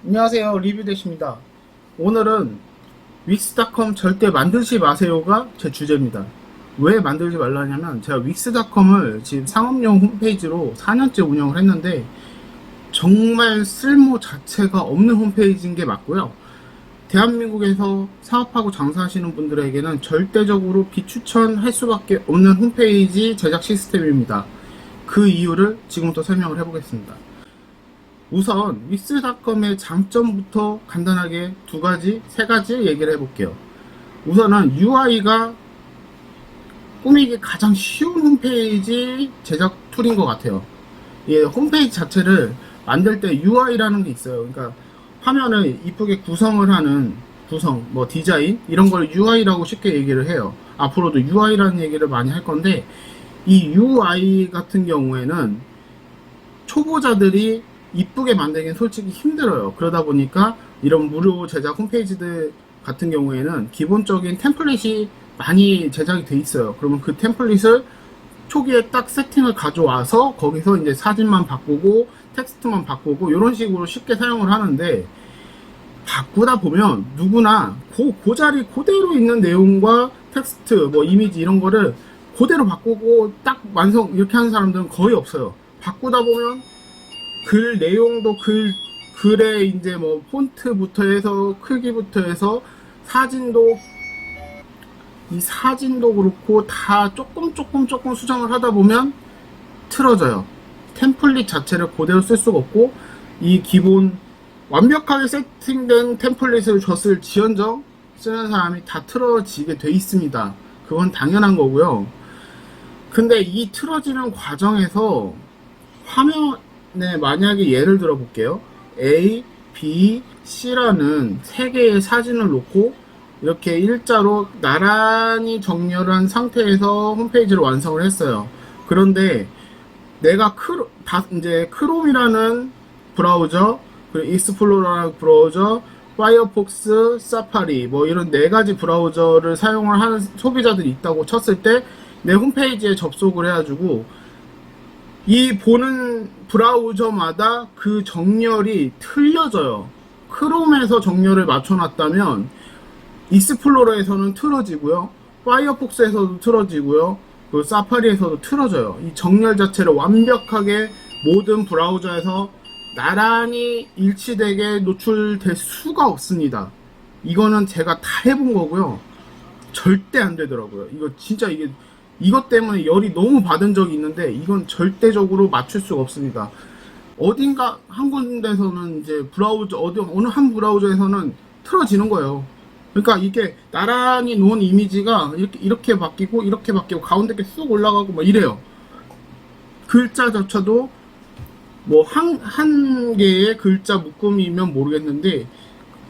안녕하세요, 리뷰대시입니다. 오늘은 윅스닷컴 절대 만들지 마세요가 제 주제입니다. 왜 만들지 말라냐면 제가 윅스닷컴을 지금 상업용 홈페이지로 4년째 운영을 했는데 정말 쓸모 자체가 없는 홈페이지인 게 맞고요. 대한민국에서 사업하고 장사하시는 분들에게는 절대적으로 비추천할 수밖에 없는 홈페이지 제작 시스템입니다. 그 이유를 지금부터 설명을 해보겠습니다. 우선 윅스닷컴의 장점부터 간단하게 세 가지 얘기를 해볼게요. 우선은 UI가 꾸미기 가장 쉬운 홈페이지 제작 툴인 것 같아요. 예, 홈페이지 자체를 만들 때 UI라는 게 있어요. 그러니까 화면을 이쁘게 구성을 하는 디자인 이런 걸 UI라고 쉽게 얘기를 해요. 앞으로도 UI라는 얘기를 많이 할 건데 이 UI 같은 경우에는 초보자들이 이쁘게 만들긴 솔직히 힘들어요. 그러다 보니까 이런 무료 제작 홈페이지들 같은 경우에는 기본적인 템플릿이 많이 제작이 돼 있어요. 그러면 그 템플릿을 초기에 딱 세팅을 가져와서 거기서 이제 사진만 바꾸고 텍스트만 바꾸고 이런 식으로 쉽게 사용을 하는데, 바꾸다 보면 누구나 그 자리 그대로 있는 내용과 텍스트, 이미지 이런 거를 그대로 바꾸고 딱 완성 이렇게 하는 사람들은 거의 없어요. 바꾸다 보면 글 내용도 글에 이제 폰트부터 해서 크기부터 해서 사진도 그렇고 다 조금 수정을 하다 보면 틀어져요. 템플릿 자체를 그대로 쓸 수가 없고 이 기본 완벽하게 세팅된 템플릿을 줬을 지연정 쓰는 사람이 다 틀어지게 돼 있습니다. 그건 당연한 거고요. 근데 이 틀어지는 과정에서 화면에 만약에 예를 들어 볼게요. A, B, C라는 세 개의 사진을 놓고 이렇게 일자로 나란히 정렬한 상태에서 홈페이지를 완성을 했어요. 그런데 내가 크롬이라는 브라우저, 그리고 익스플로러라는 브라우저, 파이어폭스, 사파리 이런 네 가지 브라우저를 사용을 하는 소비자들이 있다고 쳤을 때 내 홈페이지에 접속을 해가지고 이 보는 브라우저마다 그 정렬이 틀려져요. 크롬에서 정렬을 맞춰놨다면 익스플로러에서는 틀어지고요, 파이어폭스에서도 틀어지고요, 그 사파리에서도 틀어져요. 이 정렬 자체를 완벽하게 모든 브라우저에서 나란히 일치되게 노출될 수가 없습니다. 이거는 제가 다 해본 거고요. 절대 안 되더라고요. 이거 진짜 이것 때문에 열이 너무 받은 적이 있는데 이건 절대적으로 맞출 수가 없습니다. 어딘가 한 군데서는 이제 어느 한 브라우저에서는 틀어지는 거예요. 그러니까 이게 나란히 놓은 이미지가 이렇게 바뀌고 가운데 게 쑥 올라가고 이래요. 글자조차도 한 개의 글자 묶음이면 모르겠는데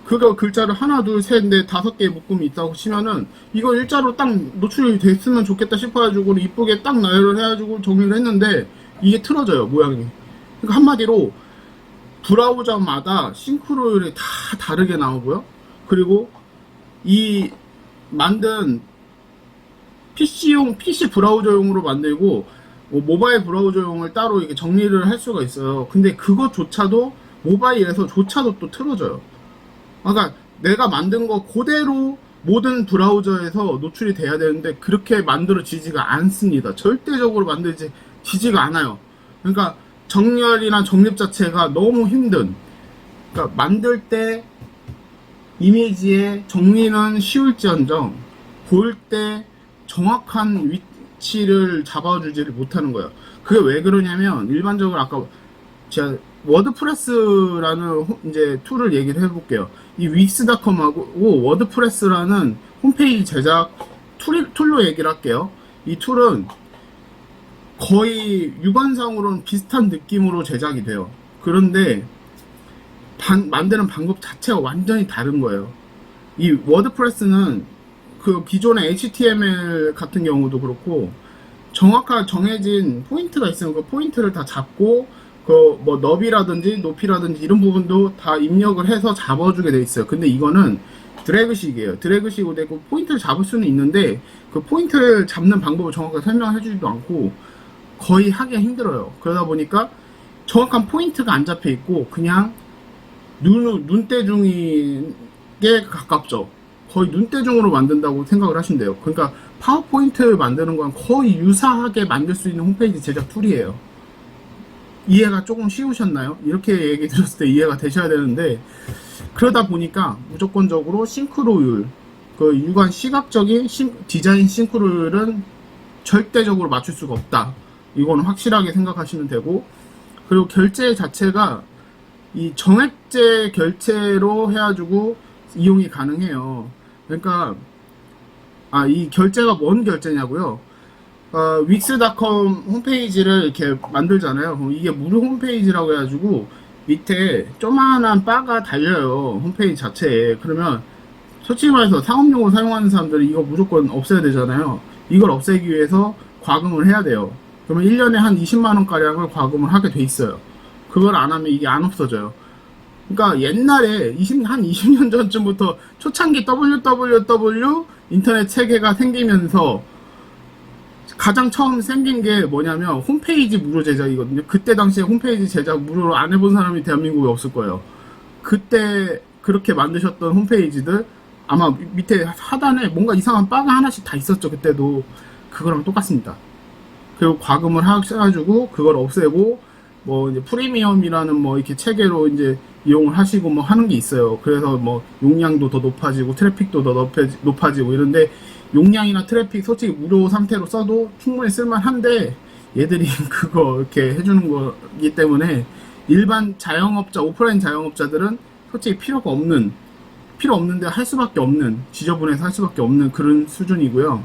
그거 글자를 하나 둘 셋 넷 다섯 개의 묶음이 있다고 치면은 이거 일자로 딱 노출이 됐으면 좋겠다 싶어가지고 이쁘게 딱 나열을 해가지고 정리를 했는데 이게 틀어져요, 모양이. 그러니까 한마디로 브라우저마다 싱크로율이 다 다르게 나오고요. 그리고 이 만든 PC 브라우저용으로 만들고 모바일 브라우저용을 따로 이렇게 정리를 할 수가 있어요. 근데 그것조차도 모바일에서조차도 또 틀어져요. 그러니까 내가 만든 거 그대로 모든 브라우저에서 노출이 돼야 되는데 그렇게 만들어지지가 않습니다. 절대적으로 만들어지지가 않아요. 그러니까 정렬이나 정립 자체가 너무 힘든, 그러니까 만들 때 이미지의 정리는 쉬울지언정 볼 때 정확한 위치를 잡아주지를 못하는 거예요. 그게 왜 그러냐면 일반적으로 아까 제가 워드프레스라는 이제 툴을 얘기를 해볼게요. 이 윅스닷컴하고 워드프레스라는 홈페이지 제작 툴로 얘기를 할게요. 이 툴은 거의 육안상으로는 비슷한 느낌으로 제작이 돼요. 그런데 만드는 방법 자체가 완전히 다른 거예요. 이 워드프레스는 그 기존의 HTML 같은 경우도 그렇고 정확하게 정해진 포인트가 있으면 그 포인트를 다 잡고 너비라든지 높이라든지 이런 부분도 다 입력을 해서 잡아주게 돼 있어요. 근데 이거는 드래그식이에요. 드래그식으로 되고 포인트를 잡을 수는 있는데 그 포인트를 잡는 방법을 정확하게 설명해 주지도 않고 거의 하기가 힘들어요. 그러다 보니까 정확한 포인트가 안 잡혀 있고 그냥 눈대중에 가깝죠. 거의 눈대중으로 만든다고 생각을 하시면 돼요. 그러니까 파워포인트 만드는 건 거의 유사하게 만들 수 있는 홈페이지 제작 툴이에요. 이해가 조금 쉬우셨나요? 이렇게 얘기 드렸을 때 이해가 되셔야 되는데, 그러다 보니까 무조건적으로 싱크로율, 그 유관 시각적인 디자인 싱크로율은 절대적으로 맞출 수가 없다. 이거는 확실하게 생각하시면 되고, 그리고 결제 자체가 이 정액제 결제로 해가지고 이용이 가능해요. 그러니까 이 결제가 뭔 결제냐고요? 윅스닷컴 홈페이지를 이렇게 만들잖아요. 그럼 이게 무료 홈페이지라고 해가지고 밑에 조만한 바가 달려요. 홈페이지 자체에. 그러면 솔직히 말해서 상업용으로 사용하는 사람들이 이거 무조건 없애야 되잖아요. 이걸 없애기 위해서 과금을 해야 돼요. 그러면 1년에 한 20만원가량을 과금을 하게 돼 있어요. 그걸 안 하면 이게 안 없어져요. 그러니까 옛날에 한 20년 전쯤부터 초창기 www 인터넷 체계가 생기면서 가장 처음 생긴 게 뭐냐면 홈페이지 무료 제작이거든요. 그때 당시에 홈페이지 제작 무료로 안 해본 사람이 대한민국에 없을 거예요. 그때 그렇게 만드셨던 홈페이지들 아마 밑에 하단에 뭔가 이상한 바가 하나씩 다 있었죠. 그때도 그거랑 똑같습니다. 그리고 과금을 해가지고 그걸 없애고 뭐 이제 프리미엄이라는 뭐 이렇게 체계로 이제 이용을 하시고 뭐 하는 게 있어요. 그래서 뭐 용량도 더 높아지고 트래픽도 더 높아지고 이런데, 용량이나 트래픽 솔직히 무료 상태로 써도 충분히 쓸만한데 얘들이 그거 이렇게 해주는 거기 때문에 일반 자영업자, 오프라인 자영업자들은 솔직히 필요 없는데 할 수밖에 없는, 지저분해서 할 수밖에 없는 그런 수준이고요.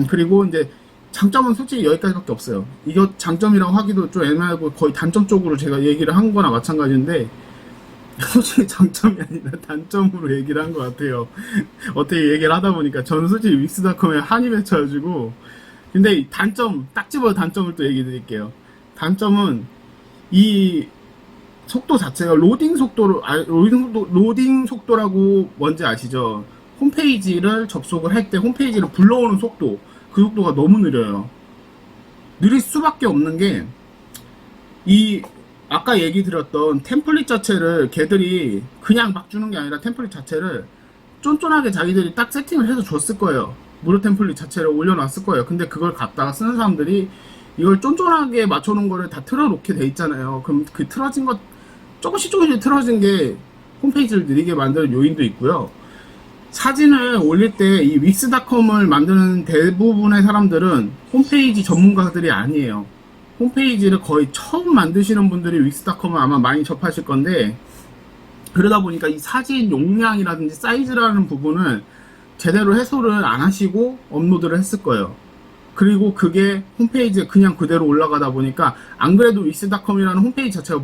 그리고 이제 장점은 솔직히 여기까지밖에 없어요. 이거 장점이라고 하기도 좀 애매하고 거의 단점 쪽으로 제가 얘기를 한 거나 마찬가지인데, 솔직히 장점이 아니라 단점으로 얘기를 한 것 같아요. 어떻게 얘기를 하다 보니까 저는 솔직히 윅스닷컴에 한이 맺혀가지고. 근데 단점, 딱 집어서 단점을 또 얘기 드릴게요. 단점은 이 속도 자체가 로딩 속도라고 뭔지 아시죠? 홈페이지를 접속을 할 때 홈페이지를 불러오는 속도, 그 속도가 너무 느려요. 느릴 수밖에 없는 게, 아까 얘기 드렸던 템플릿 자체를 걔들이 그냥 막 주는 게 아니라 템플릿 자체를 쫀쫀하게 자기들이 딱 세팅을 해서 줬을 거예요. 무료 템플릿 자체를 올려놨을 거예요. 근데 그걸 갖다가 쓰는 사람들이 이걸 쫀쫀하게 맞춰놓은 거를 다 틀어놓게 돼 있잖아요. 그럼 그 틀어진 것, 조금씩 틀어진 게 홈페이지를 느리게 만드는 요인도 있고요. 사진을 올릴 때 이 윅스닷컴을 만드는 대부분의 사람들은 홈페이지 전문가들이 아니에요. 홈페이지를 거의 처음 만드시는 분들이 윅스닷컴을 아마 많이 접하실 건데, 그러다 보니까 이 사진 용량이라든지 사이즈라는 부분을 제대로 해소를 안 하시고 업로드를 했을 거예요. 그리고 그게 홈페이지에 그냥 그대로 올라가다 보니까, 안 그래도 윅스닷컴이라는 홈페이지 자체가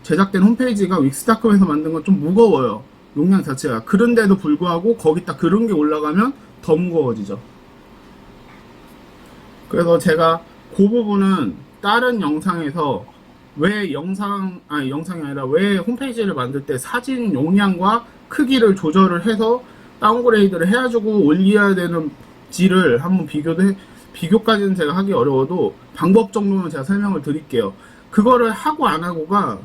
제작된 홈페이지가 윅스닷컴에서 만든 건 좀 무거워요. 용량 자체가. 그런데도 불구하고 거기다 그런 게 올라가면 더 무거워지죠. 그래서 제가 그 부분은 다른 영상에서 왜 영상이 아니라 왜 홈페이지를 만들 때 사진 용량과 크기를 조절을 해서 다운그레이드를 해가지고 올려야 되는지를 한번 비교까지는 제가 하기 어려워도 방법 정도는 제가 설명을 드릴게요. 그거를 하고 안 하고가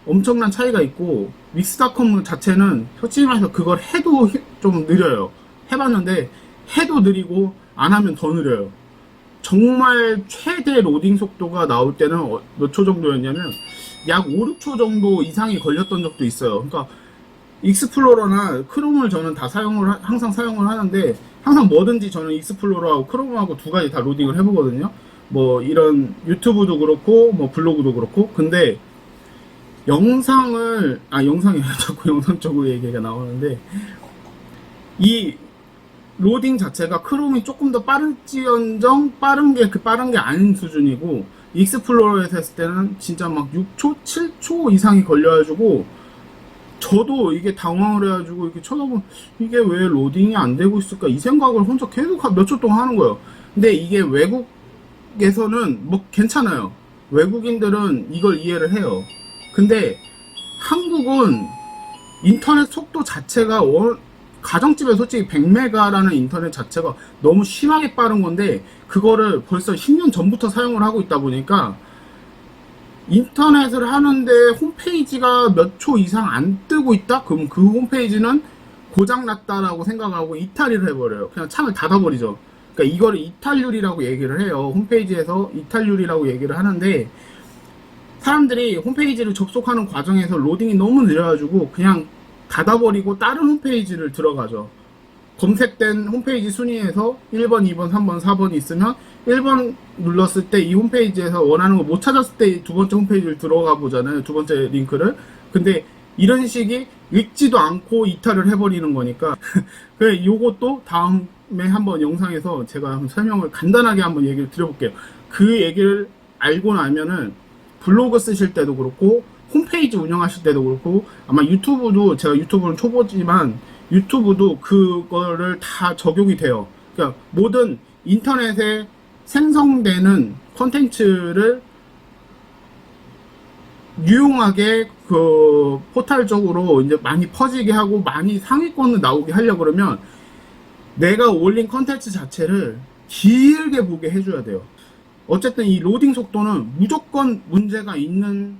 엄청난 차이가 있고, 윅스닷컴 자체는 솔직히 말해서 그걸 해도 좀 느려요. 해봤는데 해도 느리고 안 하면 더 느려요. 정말 최대 로딩 속도가 나올 때는 몇 초 정도였냐면 약 5, 6초 정도 이상이 걸렸던 적도 있어요. 그러니까 익스플로러나 크롬을 저는 다 항상 사용을 하는데, 항상 뭐든지 저는 익스플로러하고 크롬하고 두 가지 다 로딩을 해보거든요. 뭐 이런 유튜브도 그렇고 뭐 블로그도 그렇고. 근데 영상이 자꾸 영상 쪽으로 얘기가 나오는데, 이 로딩 자체가 크롬이 조금 더 빠른지언정 빠른 게 아닌 수준이고, 익스플로러에서 했을 때는 진짜 막 6초, 7초 이상이 걸려가지고 저도 이게 당황을 해가지고 이렇게 쳐다보면 이게 왜 로딩이 안 되고 있을까 이 생각을 혼자 계속 몇 초 동안 하는 거예요. 근데 이게 외국에서는 뭐 괜찮아요. 외국인들은 이걸 이해를 해요. 근데 한국은 인터넷 속도 자체가 가정집에 솔직히 100메가라는 인터넷 자체가 너무 심하게 빠른 건데, 그거를 벌써 10년 전부터 사용을 하고 있다 보니까 인터넷을 하는데 홈페이지가 몇 초 이상 안 뜨고 있다? 그럼 그 홈페이지는 고장났다라고 생각하고 이탈을 해버려요. 그냥 창을 닫아버리죠. 그러니까 이거를 이탈률이라고 얘기를 해요. 홈페이지에서 이탈률이라고 얘기를 하는데, 사람들이 홈페이지를 접속하는 과정에서 로딩이 너무 느려가지고 그냥 닫아버리고 다른 홈페이지를 들어가죠. 검색된 홈페이지 순위에서 1번, 2번, 3번, 4번이 있으면 1번 눌렀을 때 이 홈페이지에서 원하는 거 못 찾았을 때 두 번째 홈페이지를 들어가 보잖아요. 두 번째 링크를. 근데 이런 식이 읽지도 않고 이탈을 해버리는 거니까 그래, 요것도 다음에 한번 영상에서 제가 한번 설명을 간단하게 한번 얘기를 드려볼게요. 그 얘기를 알고 나면은 블로그 쓰실 때도 그렇고 홈페이지 운영하실 때도 그렇고 아마 유튜브도, 제가 유튜브는 초보지만 유튜브도 그거를 다 적용이 돼요. 그러니까 모든 인터넷에 생성되는 컨텐츠를 유용하게 그 포탈적으로 이제 많이 퍼지게 하고 많이 상위권을 나오게 하려고 그러면 내가 올린 컨텐츠 자체를 길게 보게 해줘야 돼요. 어쨌든 이 로딩 속도는 무조건 문제가 있는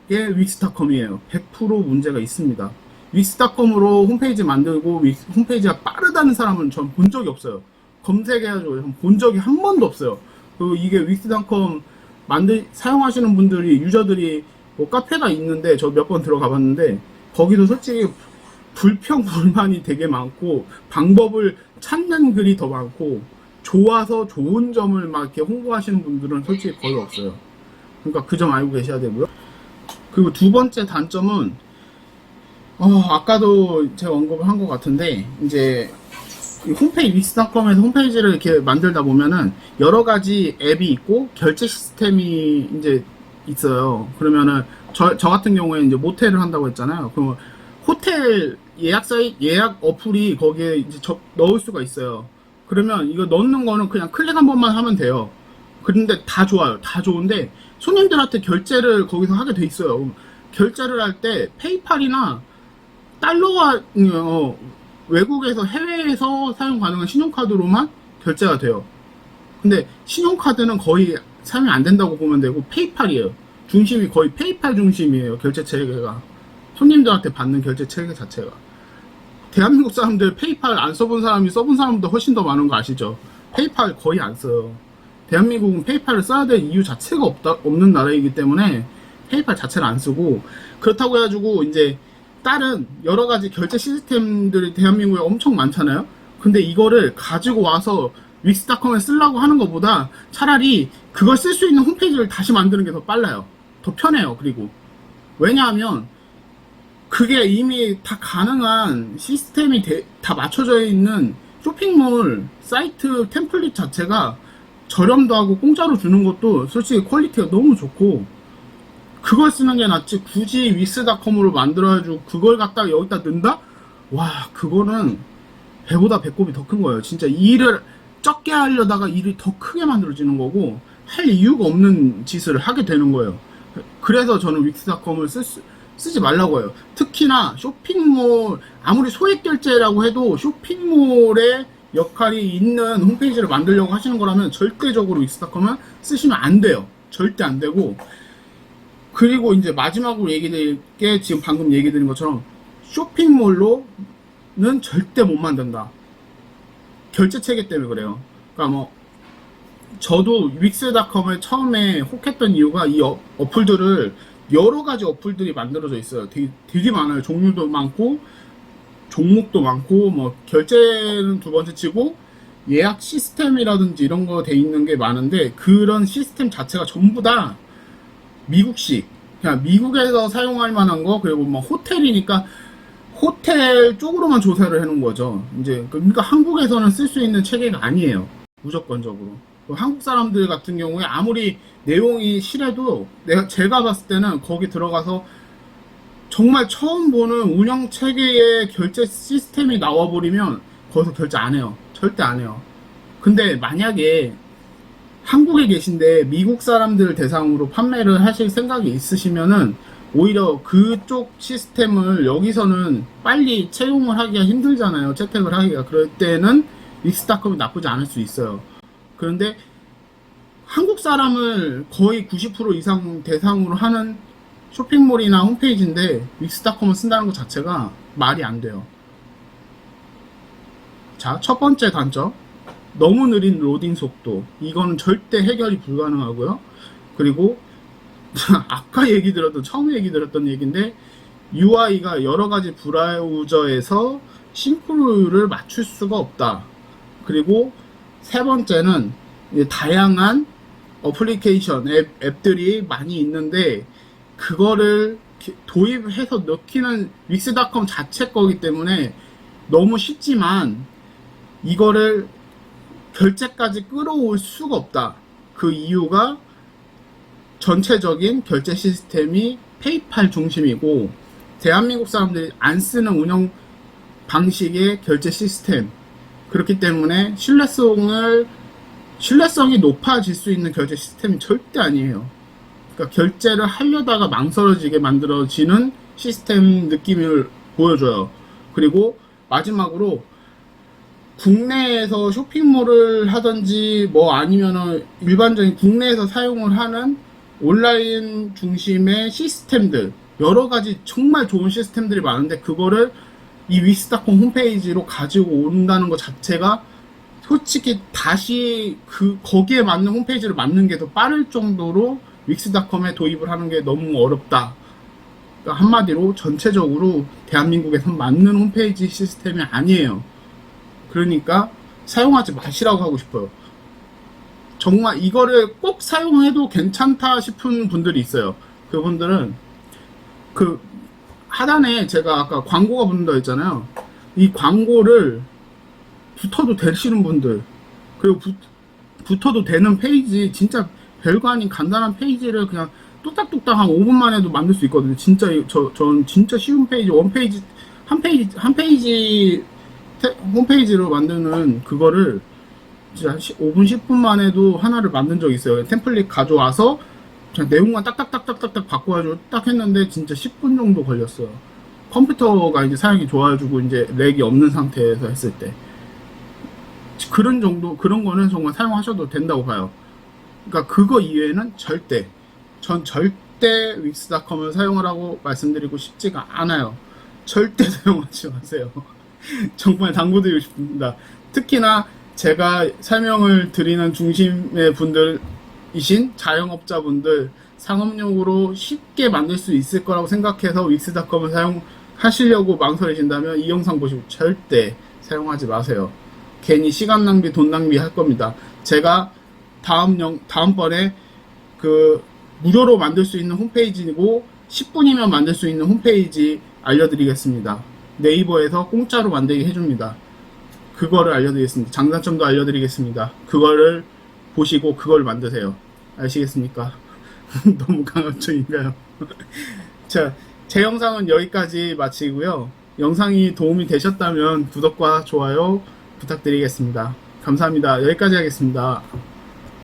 게 윅스닷컴이에요. 100% 문제가 있습니다. 윅스닷컴으로 홈페이지 만들고 홈페이지가 빠르다는 사람은 전 본 적이 없어요. 검색해가지고 본 적이 한 번도 없어요. 그리고 이게 윅스닷컴 사용하시는 분들이, 유저들이 뭐 카페가 있는데 저 몇 번 들어가 봤는데 거기도 솔직히 불평불만이 되게 많고 방법을 찾는 글이 더 많고 좋아서 좋은 점을 막 이렇게 홍보하시는 분들은 솔직히 거의 없어요. 그러니까 그 점 알고 계셔야 되고요. 그리고 두 번째 단점은 아까도 제가 언급을 한 것 같은데, 이제 윅스닷컴에서 홈페이지를 이렇게 만들다 보면은 여러 가지 앱이 있고 결제 시스템이 이제 있어요. 그러면은 저 같은 경우에 이제 모텔을 한다고 했잖아요. 그럼 호텔 예약 사이트, 예약 어플이 거기에 이제 넣을 수가 있어요. 그러면 이거 넣는 거는 그냥 클릭 한 번만 하면 돼요. 그런데 다 좋아요. 다 좋은데 손님들한테 결제를 거기서 하게 돼 있어요. 결제를 할 때 페이팔이나 달러와 외국에서, 해외에서 사용 가능한 신용카드로만 결제가 돼요. 근데 신용카드는 거의 사용이 안 된다고 보면 되고 페이팔이에요. 중심이 거의 페이팔 중심이에요. 결제 체계가, 손님들한테 받는 결제 체계 자체가. 대한민국 사람들 페이팔 안 써본 사람이 써본 사람보다 훨씬 더 많은 거 아시죠? 페이팔 거의 안 써요. 대한민국은 페이팔을 써야 될 이유 자체가 없는 나라이기 때문에 페이팔 자체를 안 쓰고, 그렇다고 해가지고 이제 다른 여러 가지 결제 시스템들이 대한민국에 엄청 많잖아요. 근데 이거를 가지고 와서 윅스닷컴에 쓰려고 하는 것보다 차라리 그걸 쓸 수 있는 홈페이지를 다시 만드는 게 더 빨라요. 더 편해요. 그리고 왜냐하면 그게 이미 다 가능한 시스템이 다 맞춰져 있는 쇼핑몰 사이트 템플릿 자체가 저렴도 하고 공짜로 주는 것도 솔직히 퀄리티가 너무 좋고, 그걸 쓰는 게 낫지 굳이 윅스닷컴으로 만들어가지고 그걸 갖다가 여기다 넣는다? 와, 그거는 배보다 배꼽이 더 큰 거예요. 진짜 일을 적게 하려다가 일이 더 크게 만들어지는 거고 할 이유가 없는 짓을 하게 되는 거예요. 그래서 저는 윅스닷컴을 쓰지 말라고 해요. 특히나 쇼핑몰, 아무리 소액 결제라고 해도 쇼핑몰의 역할이 있는 홈페이지를 만들려고 하시는 거라면 절대적으로 윅스닷컴은 쓰시면 안 돼요. 절대 안 되고, 그리고 이제 마지막으로 얘기 드릴 게 지금 방금 얘기 드린 것처럼 쇼핑몰로는 절대 못 만든다. 결제 체계 때문에 그래요. 그러니까 뭐 저도 윅스닷컴을 처음에 혹했던 이유가 이 어플들을, 여러 가지 어플들이 만들어져 있어요. 되게 많아요. 종류도 많고 종목도 많고, 뭐 결제는 두 번째 치고 예약 시스템이라든지 이런 거 돼 있는 게 많은데, 그런 시스템 자체가 전부 다 미국식, 그냥 미국에서 사용할 만한 거, 그리고 뭐 호텔이니까 호텔 쪽으로만 조사를 해놓은 거죠. 이제 그러니까 한국에서는 쓸 수 있는 체계가 아니에요. 무조건적으로. 한국 사람들 같은 경우에 아무리 내용이 실해도 제가 봤을 때는 거기 들어가서 정말 처음 보는 운영 체계의 결제 시스템이 나와버리면 거기서 결제 안 해요. 절대 안 해요. 근데 만약에 한국에 계신데 미국 사람들 대상으로 판매를 하실 생각이 있으시면은 오히려 그쪽 시스템을 여기서는 빨리 채용을 하기가 힘들잖아요. 채택을 하기가. 그럴 때는 윅스닷컴이 나쁘지 않을 수 있어요. 그런데 한국 사람을 거의 90% 이상 대상으로 하는 쇼핑몰이나 홈페이지인데 윅스닷컴을 쓴다는 것 자체가 말이 안 돼요. 자, 첫 번째 단점. 너무 느린 로딩 속도. 이거는 절대 해결이 불가능하고요. 그리고 아까 얘기 들었던, 처음에 얘기 들었던 얘기인데 UI가 여러 가지 브라우저에서 싱크로율을 맞출 수가 없다. 그리고 세 번째는 다양한 어플리케이션, 앱들이 많이 있는데 그거를 도입해서 넣기는 윅스닷컴 자체 거기 때문에 너무 쉽지만 이거를 결제까지 끌어올 수가 없다. 그 이유가 전체적인 결제 시스템이 페이팔 중심이고 대한민국 사람들이 안 쓰는 운영 방식의 결제 시스템, 그렇기 때문에 신뢰성이 높아질 수 있는 결제 시스템이 절대 아니에요. 그러니까 결제를 하려다가 망설여지게 만들어지는 시스템 느낌을 보여줘요. 그리고 마지막으로 국내에서 쇼핑몰을 하든지 뭐 아니면은 일반적인 국내에서 사용을 하는 온라인 중심의 시스템들, 여러 가지 정말 좋은 시스템들이 많은데 그거를 이 윅스닷컴 홈페이지로 가지고 온다는 것 자체가 솔직히 다시 거기에 맞는 홈페이지를 만드는 게 더 빠를 정도로 윅스닷컴에 도입을 하는 게 너무 어렵다. 그러니까 한마디로 전체적으로 대한민국에선 맞는 홈페이지 시스템이 아니에요. 그러니까 사용하지 마시라고 하고 싶어요. 정말 이거를 꼭 사용해도 괜찮다 싶은 분들이 있어요. 그분들은 그 하단에 제가 아까 광고가 붙는다 했잖아요. 이 광고를 붙어도 되시는 분들, 그리고 붙어도 되는 페이지, 진짜 별거 아닌 간단한 페이지를 그냥 뚝딱뚝딱 한 5분만 해도 만들 수 있거든요. 진짜 전 진짜 쉬운 페이지, 원페이지, 한 페이지 홈페이지로 만드는 그거를 진짜 5분 10분만 해도 하나를 만든 적이 있어요. 템플릿 가져와서 그냥 내용만 딱딱딱딱딱 바꿔가지고 딱 했는데 진짜 10분 정도 걸렸어요. 컴퓨터가 이제 사양이 좋아가지고 이제 렉이 없는 상태에서 했을 때. 그런 거는 정말 사용하셔도 된다고 봐요. 그러니까 그거 이외에는 전 절대 윅스닷컴을 사용하라고 말씀드리고 싶지가 않아요. 절대 사용하지 마세요. 정말 당부드리고 싶습니다. 특히나 제가 설명을 드리는 중심의 분들이신 자영업자분들, 상업용으로 쉽게 만들 수 있을 거라고 생각해서 윅스닷컴을 사용하시려고 망설이신다면 이 영상 보시고 절대 사용하지 마세요. 괜히 시간 낭비, 돈 낭비 할 겁니다. 제가 다음번에 무료로 만들 수 있는 홈페이지고 10분이면 만들 수 있는 홈페이지 알려드리겠습니다. 네이버에서 공짜로 만들게 해줍니다. 그거를 알려드리겠습니다. 장단점도 알려드리겠습니다. 그거를 보시고 그걸 만드세요. 아시겠습니까? 너무 강압적인가요? 자, 제 영상은 여기까지 마치고요. 영상이 도움이 되셨다면 구독과 좋아요 부탁드리겠습니다. 감사합니다. 여기까지 하겠습니다.